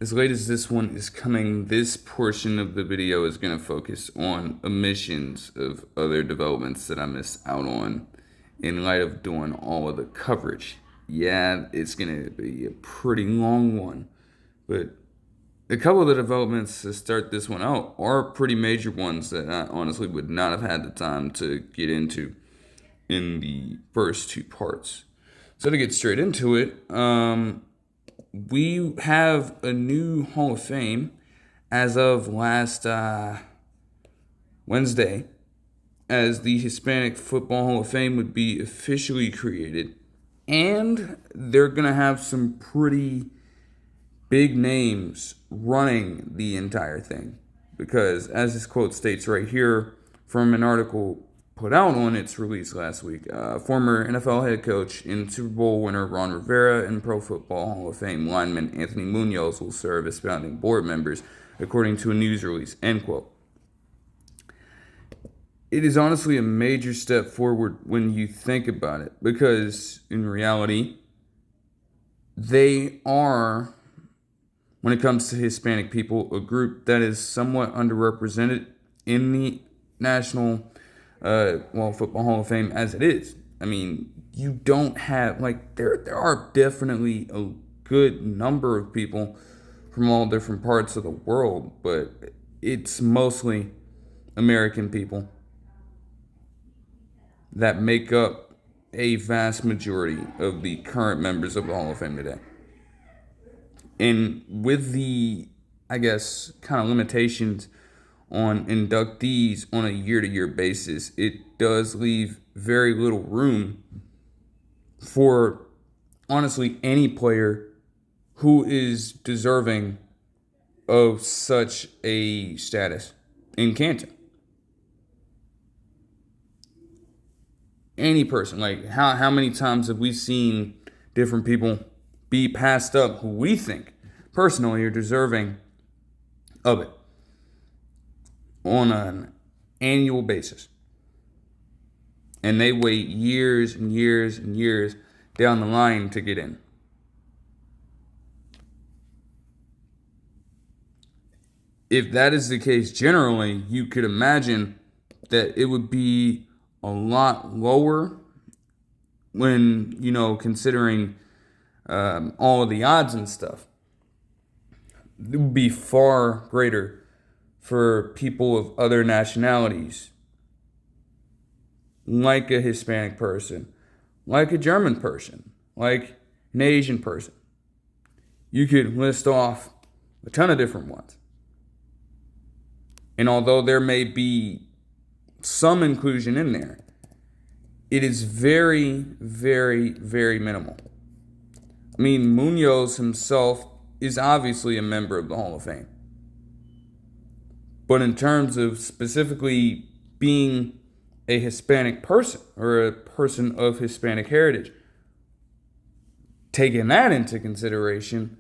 as late as this one is coming, this portion of the video is going to focus on omissions of other developments that I missed out on in light of doing all of the coverage. Yeah, it's going to be a pretty long one, but a couple of the developments to start this one out are pretty major ones that I honestly would not have had the time to get into in the first two parts. So to get straight into it, we have a new Hall of Fame as of last Wednesday, as the Hispanic Football Hall of Fame would be officially created. And they're going to have some pretty big names running the entire thing. Because, as this quote states right here from an article put out on its release last week, former NFL head coach and Super Bowl winner Ron Rivera and Pro Football Hall of Fame lineman Anthony Munoz will serve as founding board members, according to a news release, end quote. It is honestly a major step forward when you think about it, because in reality, they are, when it comes to Hispanic people, a group that is somewhat underrepresented in the National Football Hall of Fame as it is. I mean, you don't have, there are definitely a good number of people from all different parts of the world, but it's mostly American people that make up a vast majority of the current members of the Hall of Fame today. And with the, I guess, kind of limitations on inductees on a year-to-year basis, it does leave very little room for, honestly, any player who is deserving of such a status in Canton. Any person, how many times have we seen different people be passed up who we think personally are deserving of it on an annual basis, and they wait years and years and years down the line to get in. If that is the case generally, you could imagine that it would be a lot lower when, considering all of the odds and stuff. It would be far greater for people of other nationalities, like a Hispanic person, like a German person, like an Asian person. You could list off a ton of different ones. And although there may be some inclusion in there, it is very, very, very minimal. I mean, Munoz himself is obviously a member of the Hall of Fame. But in terms of specifically being a Hispanic person or a person of Hispanic heritage, taking that into consideration,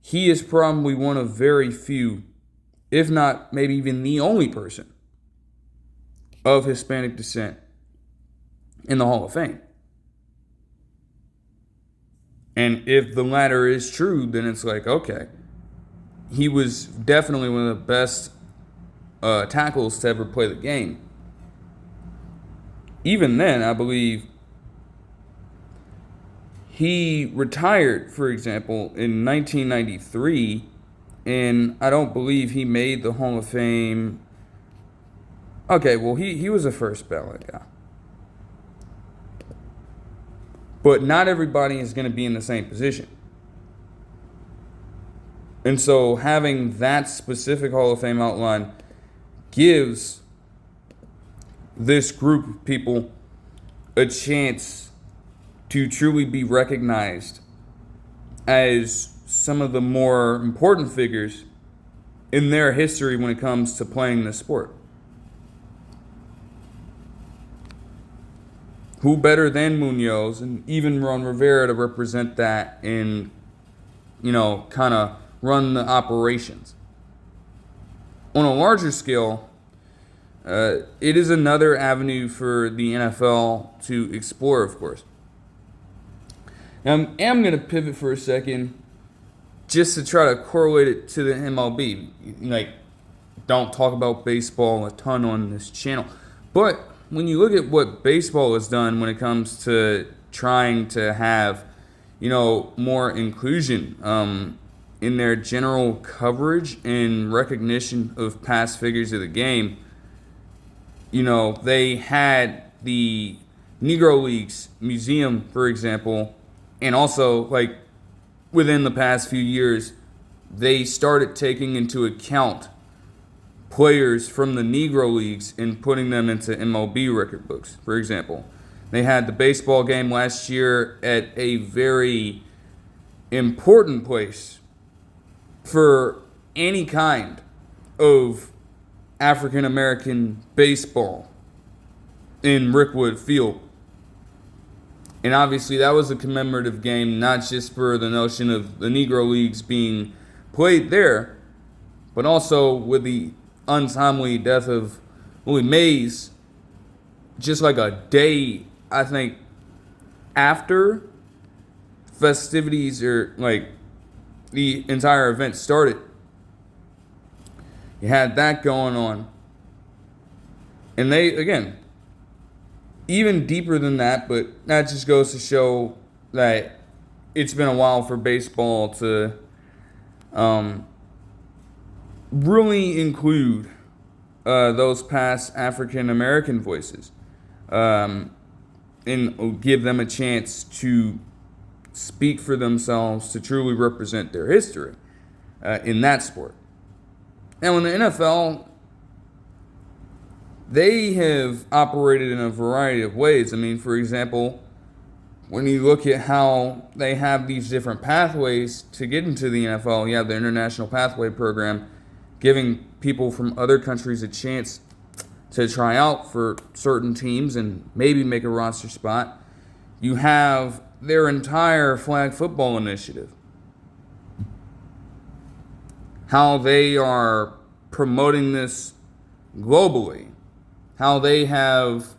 he is probably one of very few, if not maybe even the only person of Hispanic descent in the Hall of Fame. And if the latter is true, then it's okay, he was definitely one of the best tackles to ever play the game. Even then, I believe he retired, for example, in 1993, and I don't believe he made the Hall of Fame. Okay, well, he was a first ballot guy. But not everybody is going to be in the same position. And so having that specific Hall of Fame outline gives this group of people a chance to truly be recognized as some of the more important figures in their history when it comes to playing the sport. Who better than Munoz and even Ron Rivera to represent that and, kind of run the operations? On a larger scale, it is another avenue for the NFL to explore, of course. Now, I am going to pivot for a second just to try to correlate it to the MLB. Like, don't talk about baseball a ton on this channel. But when you look at what baseball has done when it comes to trying to have, more inclusion in their general coverage and recognition of past figures of the game, they had the Negro Leagues Museum, for example, and also, like, within the past few years, they started taking into account players from the Negro Leagues and putting them into MLB record books, for example. They had the baseball game last year at a very important place for any kind of African American baseball in Rickwood Field. And obviously that was a commemorative game, not just for the notion of the Negro Leagues being played there, but also with the untimely death of Willie Mays, just like a day, I think, after festivities or like the entire event started. You had that going on. And they, again, even deeper than that, but that just goes to show that it's been a while for baseball to really include those past African American voices and give them a chance to speak for themselves, to truly represent their history in that sport. Now, in the NFL, they have operated in a variety of ways. I mean, for example, when you look at how they have these different pathways to get into the NFL, you have the International Pathway Program, giving people from other countries a chance to try out for certain teams and maybe make a roster spot. You have their entire flag football initiative, how they are promoting this globally, how they have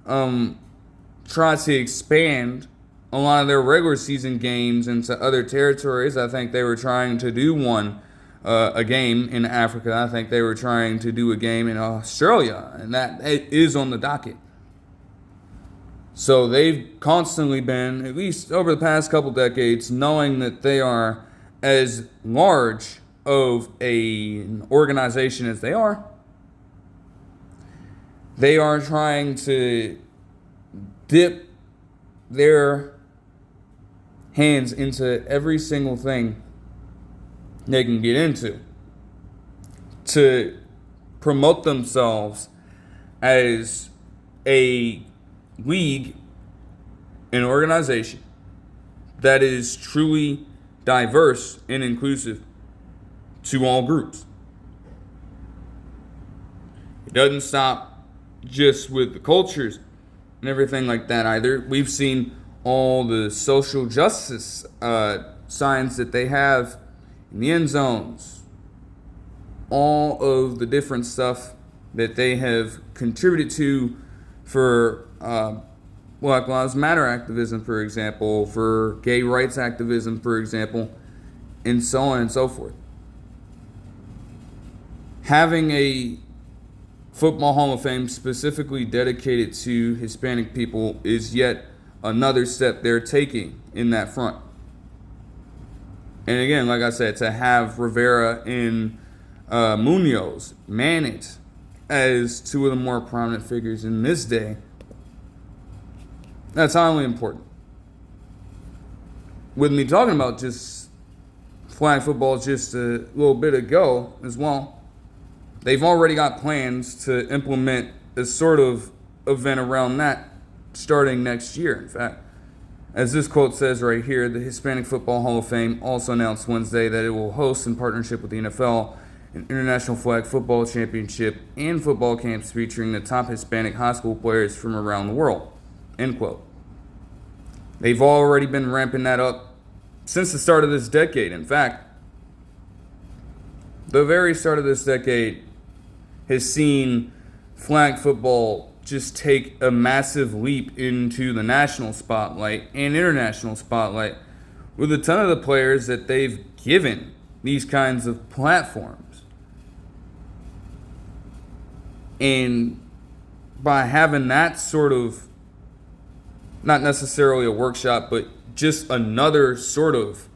tried to expand a lot of their regular season games into other territories. I think they were trying to do a game in Africa. I think they were trying to do a game in Australia, and that is on the docket. So they've constantly been, at least over the past couple decades, knowing that they are as large of an organization as they are trying to dip their hands into every single thing they can get into to promote themselves as a league, an organization that is truly diverse and inclusive to all groups. It doesn't stop just with the cultures and everything like that either. We've seen all the social justice signs that they have in the end zones, all of the different stuff that they have contributed to for Black Lives Matter activism, for example, for gay rights activism, for example, and so on and so forth. Having a Football Hall of Fame specifically dedicated to Hispanic people is yet another step they're taking in that front. And again, like I said, to have Rivera and Munoz, Mannett as two of the more prominent figures in this day, that's highly important. With me talking about just flag football just a little bit ago as well, they've already got plans to implement a sort of event around that starting next year. In fact, as this quote says right here, the Hispanic Football Hall of Fame also announced Wednesday that it will host, in partnership with the NFL, an International Flag Football Championship and football camps featuring the top Hispanic high school players from around the world. End quote. They've already been ramping that up since the start of this decade. In fact, the very start of this decade has seen flag football just take a massive leap into the national spotlight and international spotlight with a ton of the players that they've given these kinds of platforms. And by having that sort of, not necessarily a workshop, but just another sort of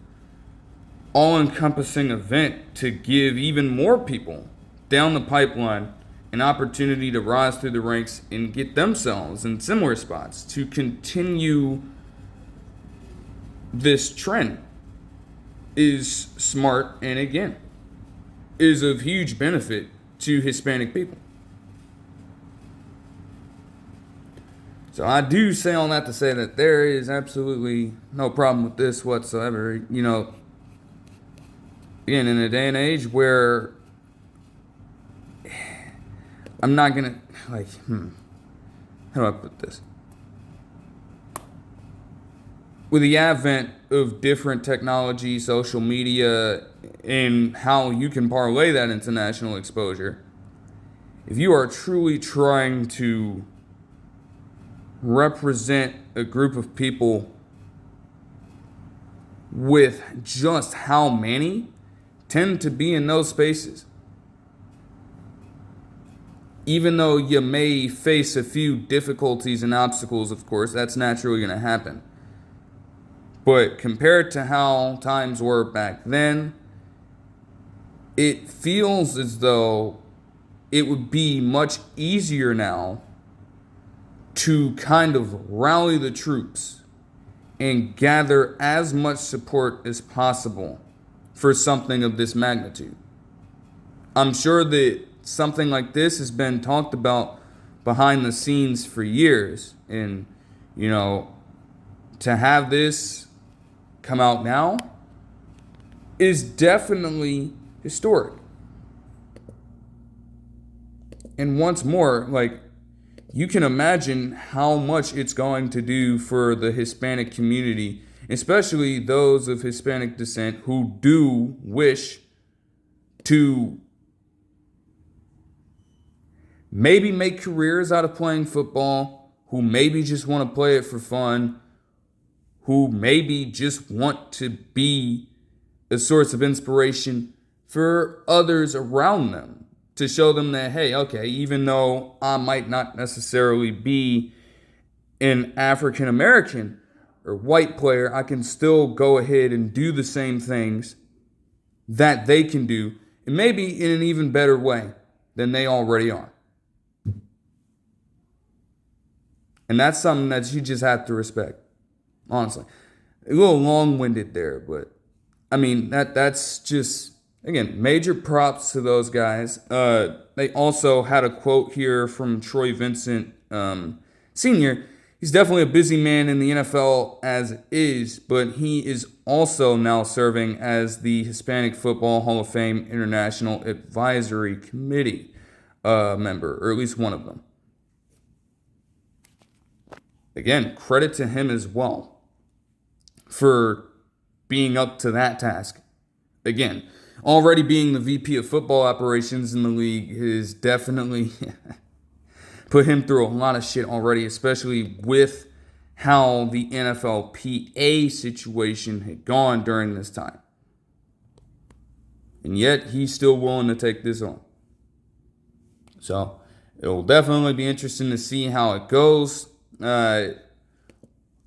all-encompassing event to give even more people down the pipeline an opportunity to rise through the ranks and get themselves in similar spots to continue this trend is smart, and again, is of huge benefit to Hispanic people. So I do say all that to say that there is absolutely no problem with this whatsoever. You know, again, in a day and age where I'm not going to, how do I put this? With the advent of different technology, social media, and how you can parlay that into national exposure, if you are truly trying to represent a group of people with just how many tend to be in those spaces, even though you may face a few difficulties and obstacles, of course, that's naturally going to happen. But compared to how times were back then, it feels as though it would be much easier now to kind of rally the troops and gather as much support as possible for something of this magnitude. I'm sure that something like this has been talked about behind the scenes for years, and, you know, to have this come out now is definitely historic. And once more, like, you can imagine how much it's going to do for the Hispanic community, especially those of Hispanic descent who do wish to maybe make careers out of playing football, who maybe just want to play it for fun, who maybe just want to be a source of inspiration for others around them, to show them that, hey, okay, even though I might not necessarily be an African American or white player, I can still go ahead and do the same things that they can do, and maybe in an even better way than they already are. And that's something that you just have to respect, honestly. A little long-winded there, but I mean, that's just, again, major props to those guys. They also had a quote here from Troy Vincent Sr. He's definitely a busy man in the NFL as is, but he is also now serving as the Hispanic Football Hall of Fame International Advisory Committee member, or at least one of them. Again, credit to him as well for being up to that task. Again, already being the VP of football operations in the league has definitely put him through a lot of shit already, especially with how the NFLPA situation had gone during this time. And yet, he's still willing to take this on. So, it will definitely be interesting to see how it goes.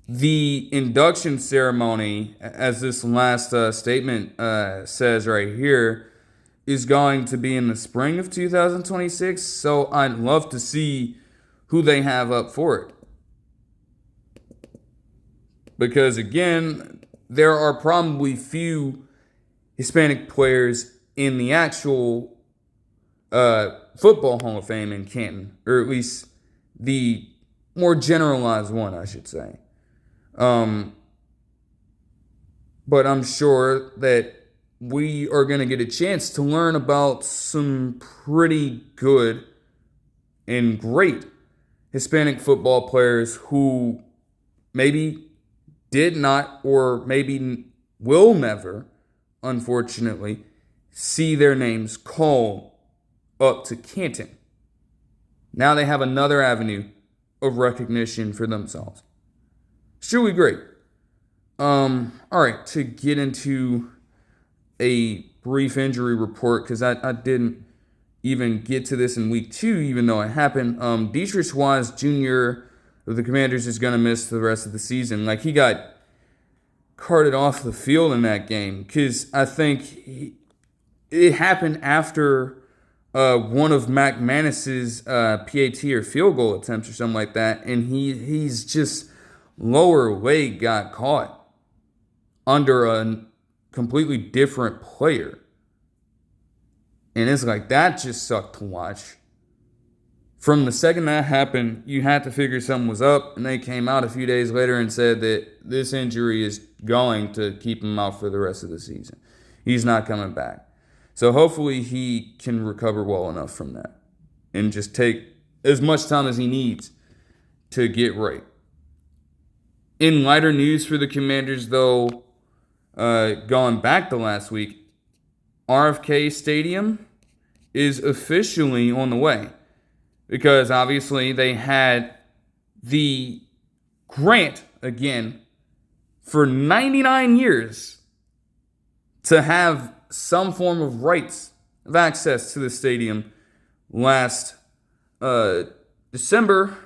The induction ceremony, as this last statement says right here, is going to be in the spring of 2026. So I'd love to see who they have up for it. Because again, there are probably few Hispanic players in the actual Football Hall of Fame in Canton, or at least the more generalized one, I should say. But I'm sure that we are going to get a chance to learn about some pretty good and great Hispanic football players who maybe did not, or maybe will never, unfortunately, see their names called up to Canton. Now they have another avenue of recognition for themselves. It's truly great. All right, to get into a brief injury report because I didn't even get to this in week 2, even though it happened. Deatrich Wise Jr. of the Commanders is going to miss the rest of the season. Like, he got carted off the field in that game because I think it happened after one of McManus's PAT or field goal attempts or something like that, and he's just lower leg got caught under a completely different player. And it's like, that just sucked to watch. From the second that happened, you had to figure something was up, and they came out a few days later and said that this injury is going to keep him out for the rest of the season. He's not coming back. So hopefully he can recover well enough from that and just take as much time as he needs to get right. In lighter news for the Commanders, though, going back to last week, RFK Stadium is officially on the way because obviously they had the grant again for 99 years to have some form of rights of access to the stadium last December,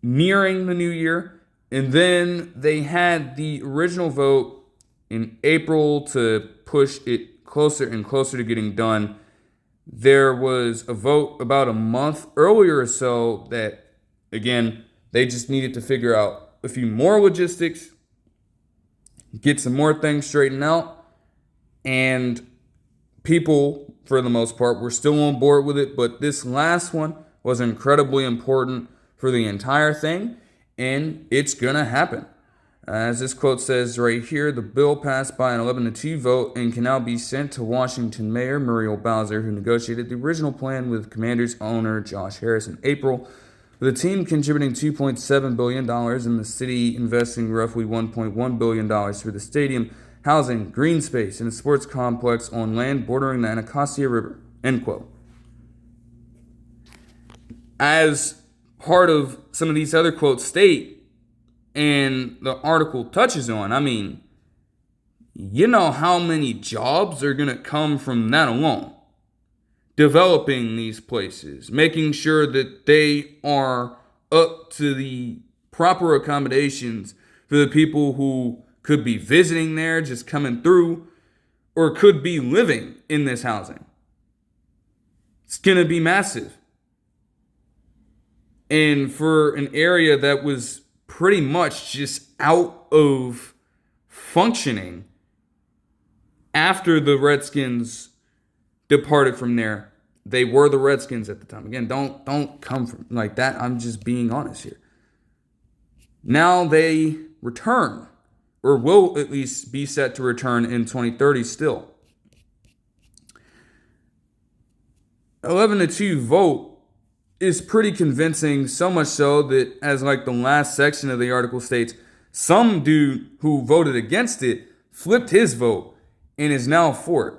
nearing the new year. And then they had the original vote in April to push it closer and closer to getting done. There was a vote about a month earlier or so that, again, they just needed to figure out a few more logistics, get some more things straightened out, and people, for the most part, were still on board with it. But this last one was incredibly important for the entire thing, and it's going to happen. As this quote says right here, the bill passed by an 11-2 vote and can now be sent to Washington Mayor Muriel Bowser, who negotiated the original plan with Commanders owner Josh Harris in April, with the team contributing $2.7 billion and the city investing roughly $1.1 billion for the stadium, housing, green space, and a sports complex on land bordering the Anacostia River. End quote. As part of some of these other quotes state, and the article touches on, I mean, you know how many jobs are going to come from that alone. Developing these places, making sure that they are up to the proper accommodations for the people who could be visiting there, just coming through, or could be living in this housing. It's going to be massive. And for an area that was pretty much just out of functioning after the Redskins departed from there. They were the Redskins at the time. Again, don't come from like that. I'm just being honest here. Now they return, or will at least be set to return in 2030 still. 11-2 vote is pretty convincing, so much so that, as like the last section of the article states, some dude who voted against it flipped his vote and is now for it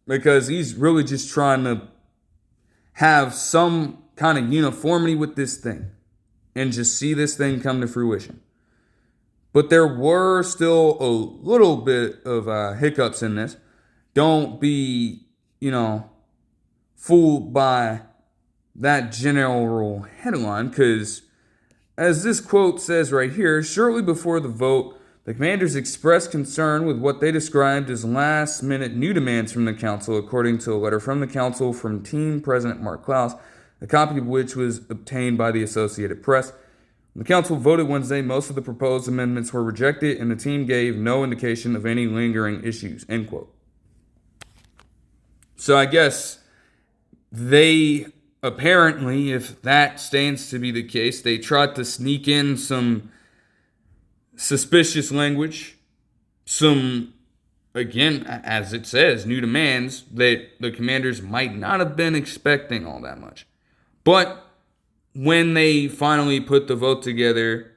because he's really just trying to have some kind of uniformity with this thing and just see this thing come to fruition. But there were still a little bit of hiccups in this. Don't be, fooled by that general headline, because as this quote says right here, shortly before the vote, the Commanders expressed concern with what they described as last-minute new demands from the council, according to a letter from the council from team president Mark Klaus, a copy of which was obtained by the Associated Press. When the council voted Wednesday, most of the proposed amendments were rejected, and the team gave no indication of any lingering issues, end quote. So I guess they apparently, if that stands to be the case, they tried to sneak in some suspicious language, some, again, as it says, new demands that the Commanders might not have been expecting all that much. But when they finally put the vote together,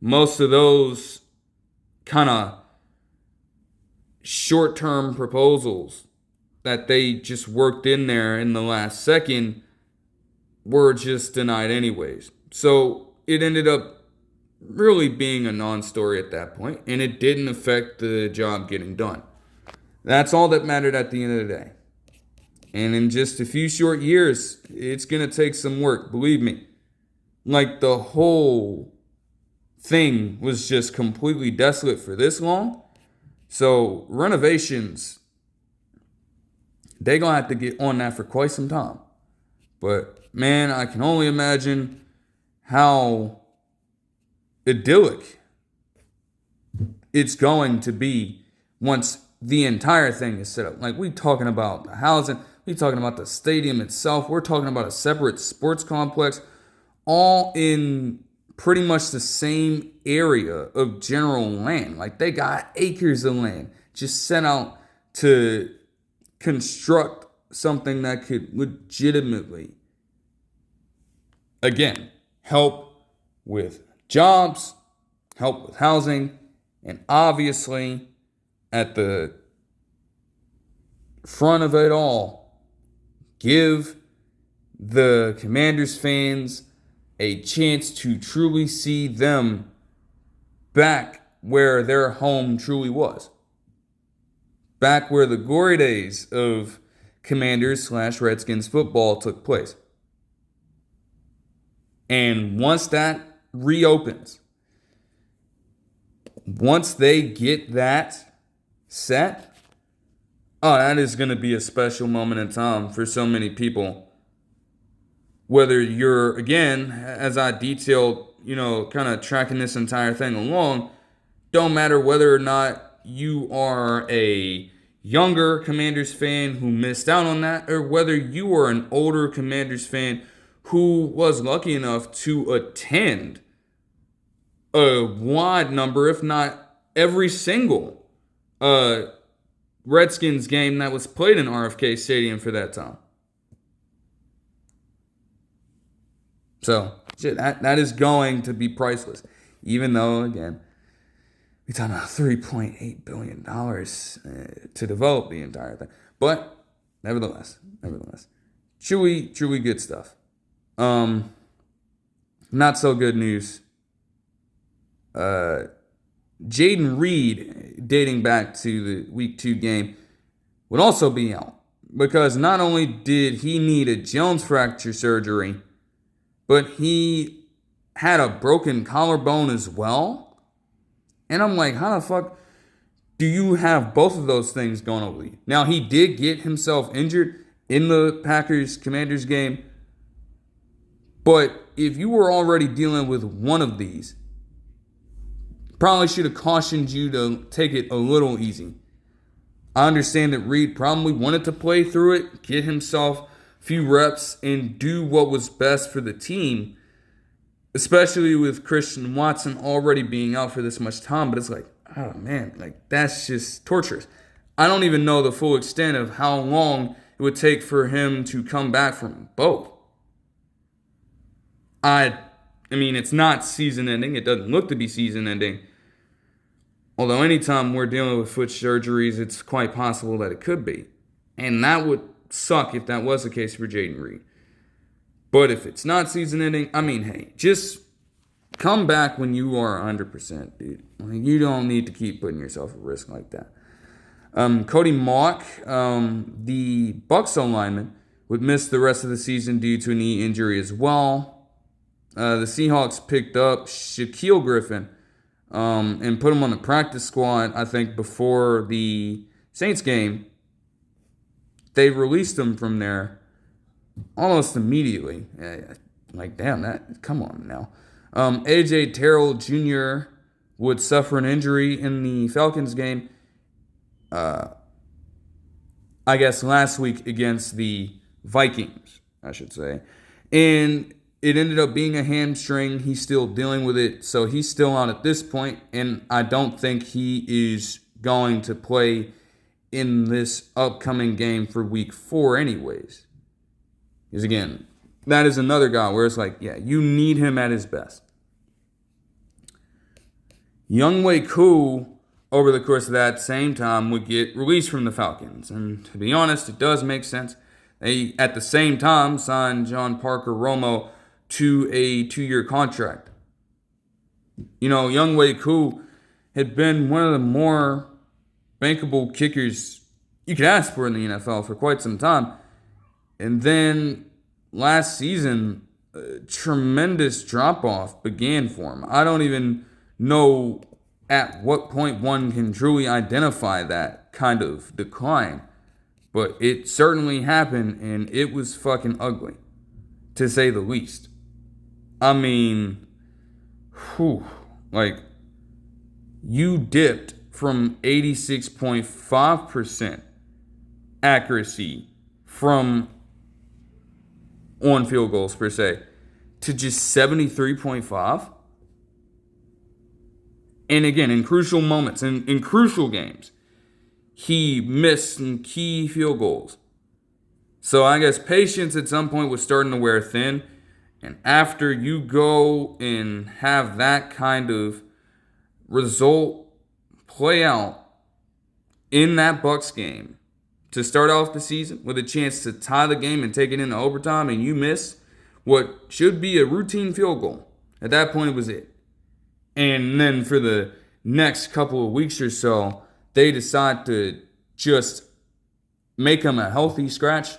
most of those kind of short-term proposals that they just worked in there in the last second were just denied anyways. So it ended up really being a non-story at that point, and it didn't affect the job getting done. That's all that mattered at the end of the day. And in just a few short years, it's going to take some work, believe me. Like, the whole thing was just completely desolate for this long. So renovations, they're going to have to get on that for quite some time. But, man, I can only imagine how idyllic it's going to be once the entire thing is set up. Like, we talking about the housing, we talking about the stadium itself, we're talking about a separate sports complex, all in pretty much the same area of general land. Like, they got acres of land just set out to construct something that could legitimately, again, help with jobs, help with housing, and obviously at the front of it all, give the Commanders fans a chance to truly see them back where their home truly was. Back where the glory days of Commanders/Redskins football took place. And once that reopens, once they get that set, that is going to be a special moment in time for so many people. Whether you're, again, as I detailed, kind of tracking this entire thing along, don't matter whether or not you are a younger Commanders fan who missed out on that, or whether you are an older Commanders fan who was lucky enough to attend a wide number, if not every single Redskins game that was played in RFK Stadium for that time. So, that is going to be priceless. Even though, again, we're talking about $3.8 billion to develop the entire thing. But, nevertheless, truly good stuff. Not so good news. Jayden Reed, dating back to the Week 2 game, would also be out. Because not only did he need a Jones fracture surgery, but he had a broken collarbone as well. And I'm like, how the fuck do you have both of those things going on with you? Now, he did get himself injured in the Packers-Commanders game. But if you were already dealing with one of these, probably should have cautioned you to take it a little easy. I understand that Reed probably wanted to play through it, get himself a few reps, and do what was best for the team, especially with Christian Watson already being out for this much time. But it's like, oh man, like that's just torturous. I don't even know the full extent of how long it would take for him to come back from both. I mean, it's not season-ending. It doesn't look to be season-ending. Although anytime we're dealing with foot surgeries, it's quite possible that it could be. And that would suck if that was the case for Jayden Reed. But if it's not season-ending, I mean, hey, just come back when you are 100%, dude. Like, you don't need to keep putting yourself at risk like that. Cody Mauch, the Bucs lineman, would miss the rest of the season due to a knee injury as well. The Seahawks picked up Shaquill Griffin and put him on the practice squad, I think, before the Saints game. They released him from there almost immediately. Like, damn, come on now. Terrell Jr. would suffer an injury in the Falcons game, I guess last week against the Vikings, I should say. And it ended up being a hamstring. He's still dealing with it, so he's still out at this point, and I don't think he is going to play in this upcoming game for Week 4 anyways. Because again, that is another guy where it's like, yeah, you need him at his best. Younghoe Koo, over the course of that same time, would get released from the Falcons. And to be honest, it does make sense. They, at the same time, signed John Parker Romo to a 2-year contract. Younghoe Koo had been one of the more bankable kickers you could ask for in the NFL for quite some time. And then last season, a tremendous drop-off began for him. I don't even know at what point one can truly identify that kind of decline. But it certainly happened, and it was fucking ugly, to say the least. I mean, like, you dipped from 86.5% accuracy from on field goals per se to just 73.5. And again, in crucial moments, in crucial games, he missed some key field goals. So I guess patience at some point was starting to wear thin. And after you go and have that kind of result play out in that Bucs game to start off the season with a chance to tie the game and take it into overtime, and you miss what should be a routine field goal. At that point, it was it. And then for the next couple of weeks or so, they decide to just make him a healthy scratch.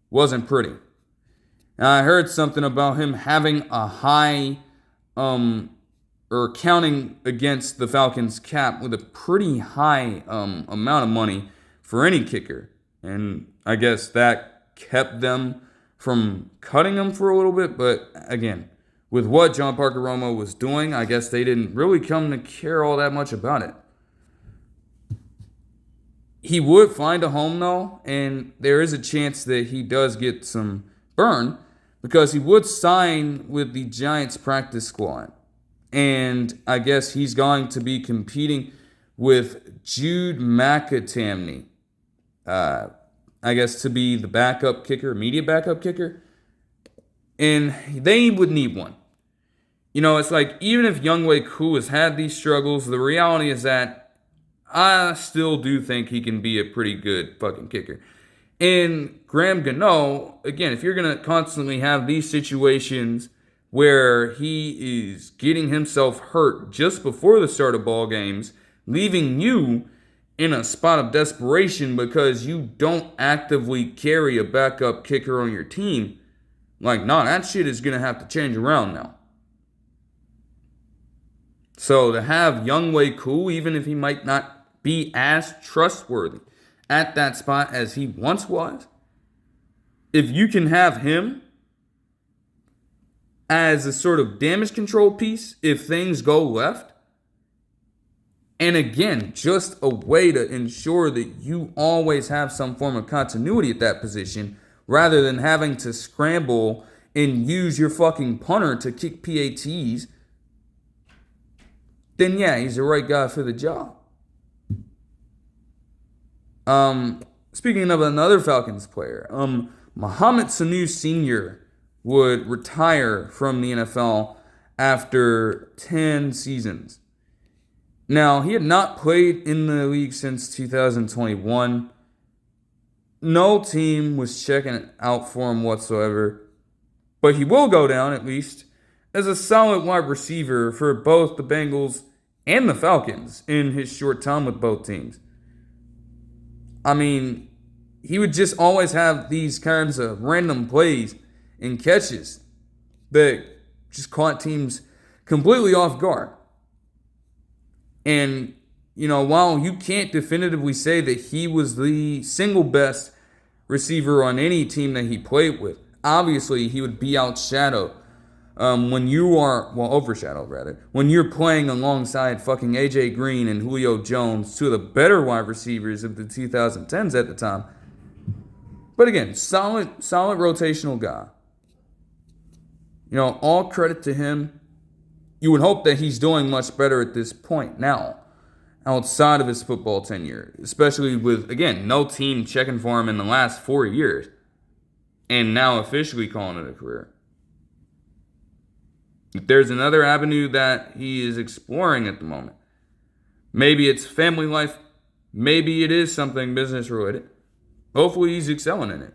Wasn't pretty. Now, I heard something about him having a high, or counting against the Falcons cap with a pretty high amount of money for any kicker. And I guess that kept them from cutting him for a little bit. But again, with what John Parker Romo was doing, I guess they didn't really come to care all that much about it. He would find a home, though, and there is a chance that he does get some burn because he would sign with the Giants practice squad. And I guess he's going to be competing with Jude McAtamney, I guess, to be the backup kicker, immediate backup kicker. And they would need one. You know, it's like, even if Younghoe Koo has had these struggles, the reality is that I still do think he can be a pretty good fucking kicker. And Graham Gano, again, if you're going to constantly have these situations where he is getting himself hurt just before the start of ball games, leaving you in a spot of desperation because you don't actively carry a backup kicker on your team, like, nah, that shit is going to have to change around now. So to have Younghoe Koo, even if he might not be as trustworthy at that spot as he once was, if you can have him as a sort of damage control piece if things go left, and again, just a way to ensure that you always have some form of continuity at that position rather than having to scramble and use your fucking punter to kick PATs, then yeah, he's the right guy for the job. Speaking of another Falcons player, Mohamed Sanu Sr. would retire from the NFL after 10 seasons. Now, he had not played in the league since 2021. No team was checking out for him whatsoever. But he will go down, at least, as a solid wide receiver for both the Bengals and the Falcons in his short time with both teams. I mean, he would just always have these kinds of random plays and catches that just caught teams completely off guard. And, you know, while you can't definitively say that he was the single best receiver on any team that he played with, obviously he would be outshadowed when you are, well, overshadowed rather, when you're playing alongside fucking AJ Green and Julio Jones, two of the better wide receivers of the 2010s at the time. But again, solid rotational guy. You know, all credit to him. You would hope that he's doing much better at this point now, outside of his football tenure, especially with, again, no team checking for him in the last 4 years, and now officially calling it a career. If there's another avenue that he is exploring at the moment, maybe it's family life, maybe it is something business related. Hopefully he's excelling in it.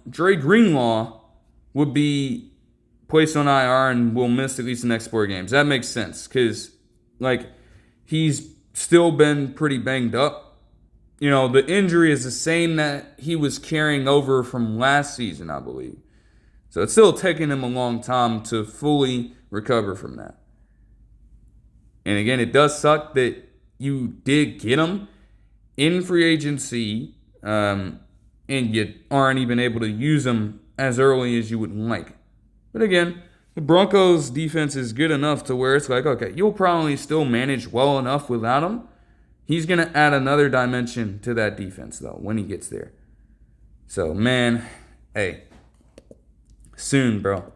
Dre Greenlaw would be placed on IR and will miss at least the next 4 games. That makes sense because, like, he's still been pretty banged up. The injury is the same that he was carrying over from last season, I believe. So it's still taking him a long time to fully recover from that. And again, it does suck that you did get him in free agency, and you aren't even able to use him as early as you would like. But again, the Broncos defense is good enough to where it's like, okay, you'll probably still manage well enough without him. He's going to add another dimension to that defense, though, when he gets there. So, man, hey, soon, bro.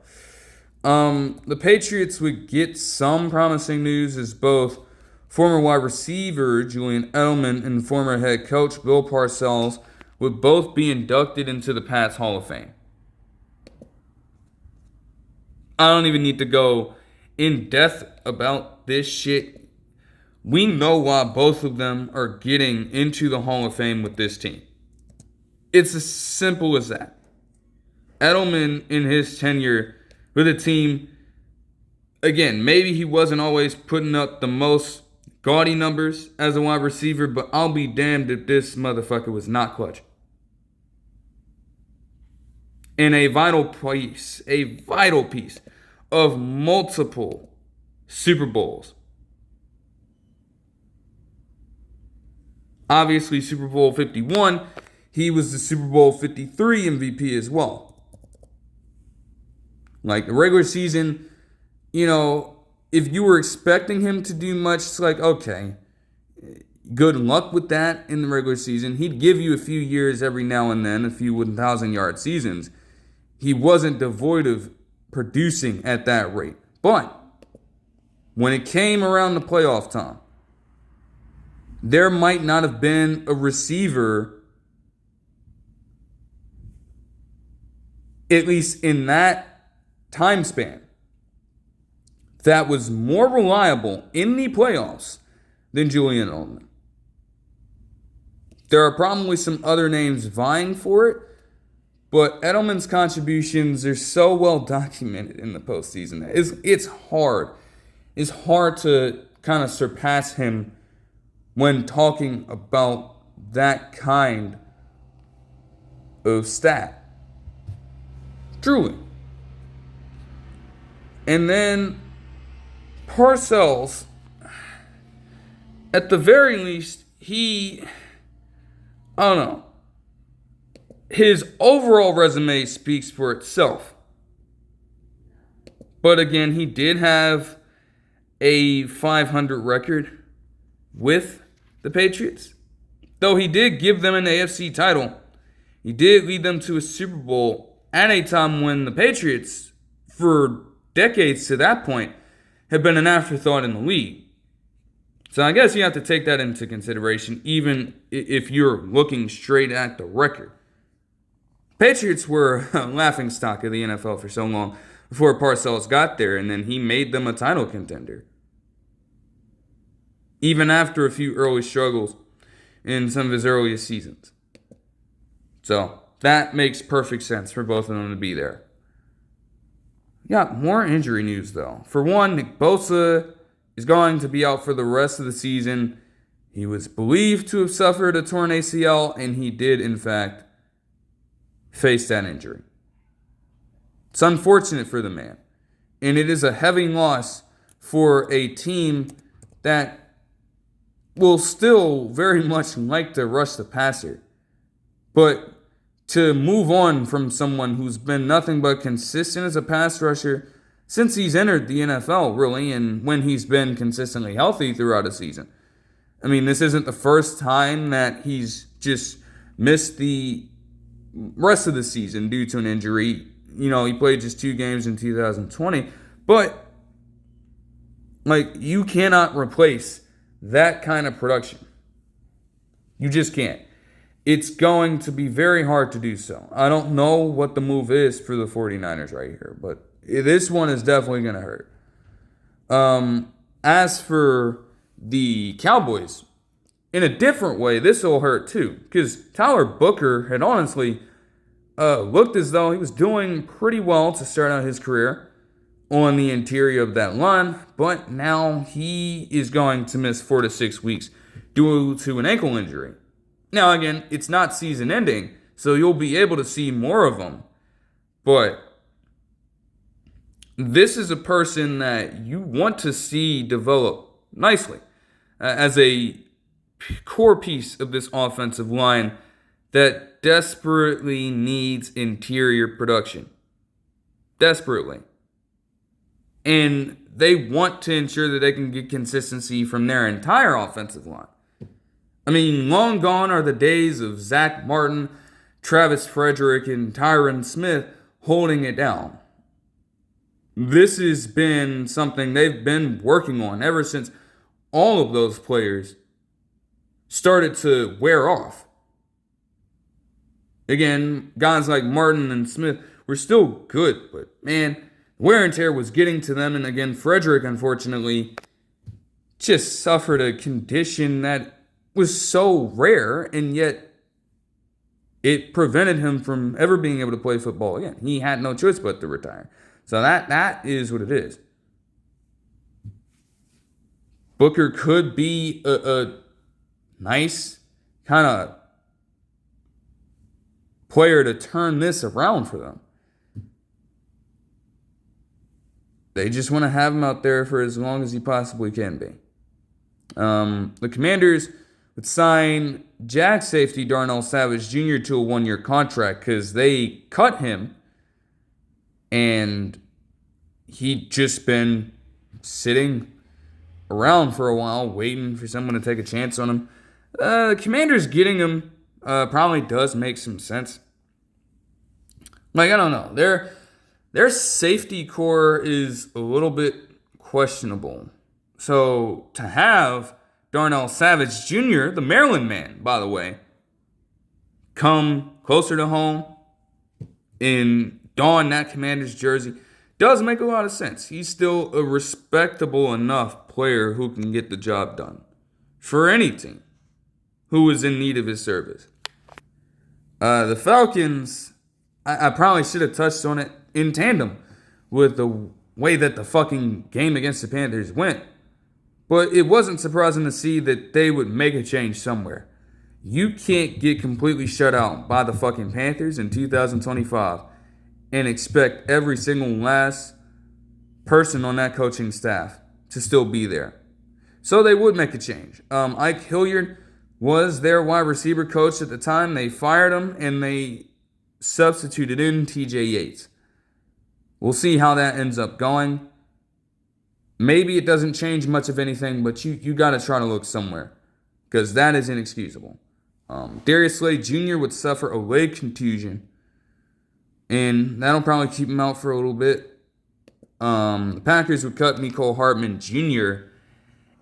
The Patriots would get some promising news as both former wide receiver Julian Edelman and former head coach Bill Parcells would both be inducted into the Pats Hall of Fame. I don't even need to go in depth about this shit. We know why both of them are getting into the Hall of Fame with this team. It's as simple as that. Edelman, in his tenure with the team, again, maybe he wasn't always putting up the most gaudy numbers as a wide receiver, but I'll be damned if this motherfucker was not clutch. And a vital piece of multiple Super Bowls. Obviously, Super Bowl 51, he was the Super Bowl 53 MVP as well. Like, the regular season, if you were expecting him to do much, it's like, okay, good luck with that in the regular season. He'd give you a few years every now and then, a few 1,000-yard seasons. He wasn't devoid of producing at that rate. But when it came around the playoff time, there might not have been a receiver, at least in that time span, that was more reliable in the playoffs than Julian Edelman. There are probably some other names vying for it, but Edelman's contributions are so well documented in the postseason that it's hard. It's hard to kind of surpass him when talking about that kind of stat. Truly. And then Parcells, at the very least, I don't know. His overall resume speaks for itself. But again, he did have a .500 record with the Patriots. Though he did give them an AFC title. He did lead them to a Super Bowl at a time when the Patriots, for decades to that point, have been an afterthought in the league. So I guess you have to take that into consideration, even if you're looking straight at the record. Patriots were a laughingstock of the NFL for so long before Parcells got there, and then he made them a title contender. Even after a few early struggles in some of his earliest seasons. So that makes perfect sense for both of them to be there. Yeah, more injury news though. For one, Nick Bosa is going to be out for the rest of the season. He was believed to have suffered a torn ACL, and he did, in fact, face that injury. It's unfortunate for the man, and it is a heavy loss for a team that will still very much like to rush the passer. But to move on from someone who's been nothing but consistent as a pass rusher since he's entered the NFL, really, and when he's been consistently healthy throughout a season. I mean, this isn't the first time that he's just missed the rest of the season due to an injury. He played just 2 games in 2020. But, you cannot replace that kind of production. You just can't. It's going to be very hard to do so. I don't know what the move is for the 49ers right here, but this one is definitely going to hurt. As for the Cowboys, in a different way, this will hurt too, because Tyler Booker had honestly looked as though he was doing pretty well to start out his career on the interior of that line, but now he is going to miss 4 to 6 weeks due to an ankle injury. Now, again, it's not season ending, so you'll be able to see more of them. But this is a person that you want to see develop nicely as a core piece of this offensive line that desperately needs interior production. Desperately. And they want to ensure that they can get consistency from their entire offensive line. I mean, long gone are the days of Zach Martin, Travis Frederick, and Tyron Smith holding it down. This has been something they've been working on ever since all of those players started to wear off. Again, guys like Martin and Smith were still good, but man, wear and tear was getting to them. And again, Frederick, unfortunately, just suffered a condition that was so rare, and yet it prevented him from ever being able to play football again. He had no choice but to retire. So that is what it is. Booker could be a nice kind of player to turn this around for them. They just want to have him out there for as long as he possibly can be. The Commanders would sign Jack safety Darnell Savage Jr. to a 1-year contract because they cut him and he'd just been sitting around for a while waiting for someone to take a chance on him. The Commanders getting him probably does make some sense. Like, I don't know. Their safety core is a little bit questionable. So to have Darnell Savage Jr., the Maryland man, by the way, come closer to home and don that Commanders jersey does make a lot of sense. He's still a respectable enough player who can get the job done for any team who is in need of his service. The Falcons, I probably should have touched on it in tandem with the way that the fucking game against the Panthers went. But it wasn't surprising to see that they would make a change somewhere. You can't get completely shut out by the fucking Panthers in 2025 and expect every single last person on that coaching staff to still be there. So they would make a change. Ike Hilliard was their wide receiver coach at the time. They fired him and they substituted in TJ Yates. We'll see how that ends up going. Maybe it doesn't change much of anything, but you got to try to look somewhere because that is inexcusable. Darius Slay Jr. would suffer a leg contusion, and that'll probably keep him out for a little bit. The Packers would cut Mecole Hardman Jr.,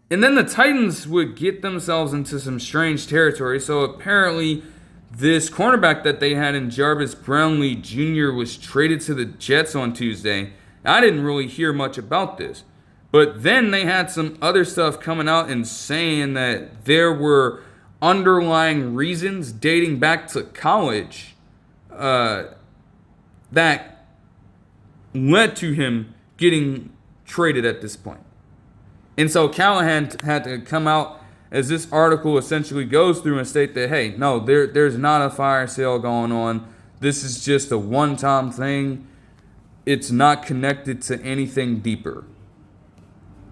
and then the Titans would get themselves into some strange territory. So apparently this cornerback that they had in Jarvis Brownlee Jr. was traded to the Jets on Tuesday. I didn't really hear much about this. But then they had some other stuff coming out and saying that there were underlying reasons dating back to college that led to him getting traded at this point. And so Callahan had to come out, as this article essentially goes through, and state that, hey, no, there's not a fire sale going on. This is just a one-time thing. It's not connected to anything deeper.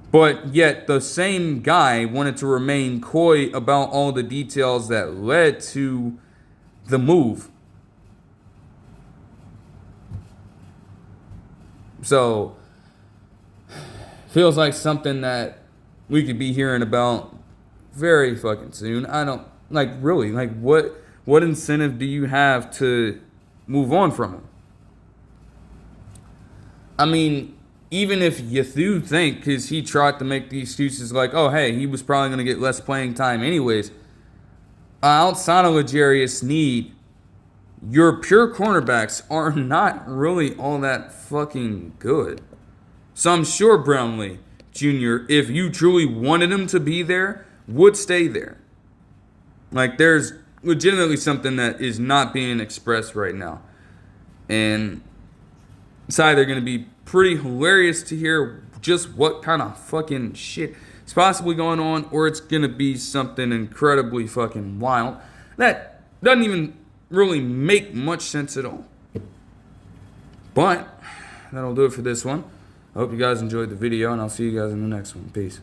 But yet the same guy wanted to remain coy about all the details that led to the move. So, feels like something that we could be hearing about very fucking soon. I don't, really, what incentive do you have to move on from him? I mean, even if you do think, because he tried to make the excuses like, oh, hey, he was probably going to get less playing time anyways. Outside of L'Jarius Sneed, your pure cornerbacks are not really all that fucking good. So I'm sure Brownlee Jr., if you truly wanted him to be there, would stay there. There's legitimately something that is not being expressed right now. And it's either going to be pretty hilarious to hear just what kind of fucking shit is possibly going on, or it's going to be something incredibly fucking wild. That doesn't even really make much sense at all. But that'll do it for this one. I hope you guys enjoyed the video, and I'll see you guys in the next one. Peace.